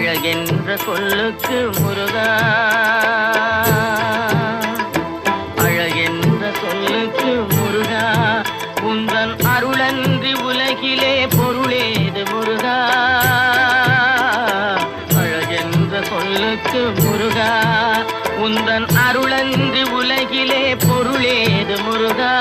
அழகென்ற சொல்லுக்கு முருகா, அழகென்ற சொல்லுக்கு முருகா, உந்தன் அருளன்றி உலகிலே பொருளேது முருகா. அழகென்ற சொல்லுக்கு முருகா, உந்தன் அருளன்றி உலகிலே பொருளேது முருகா.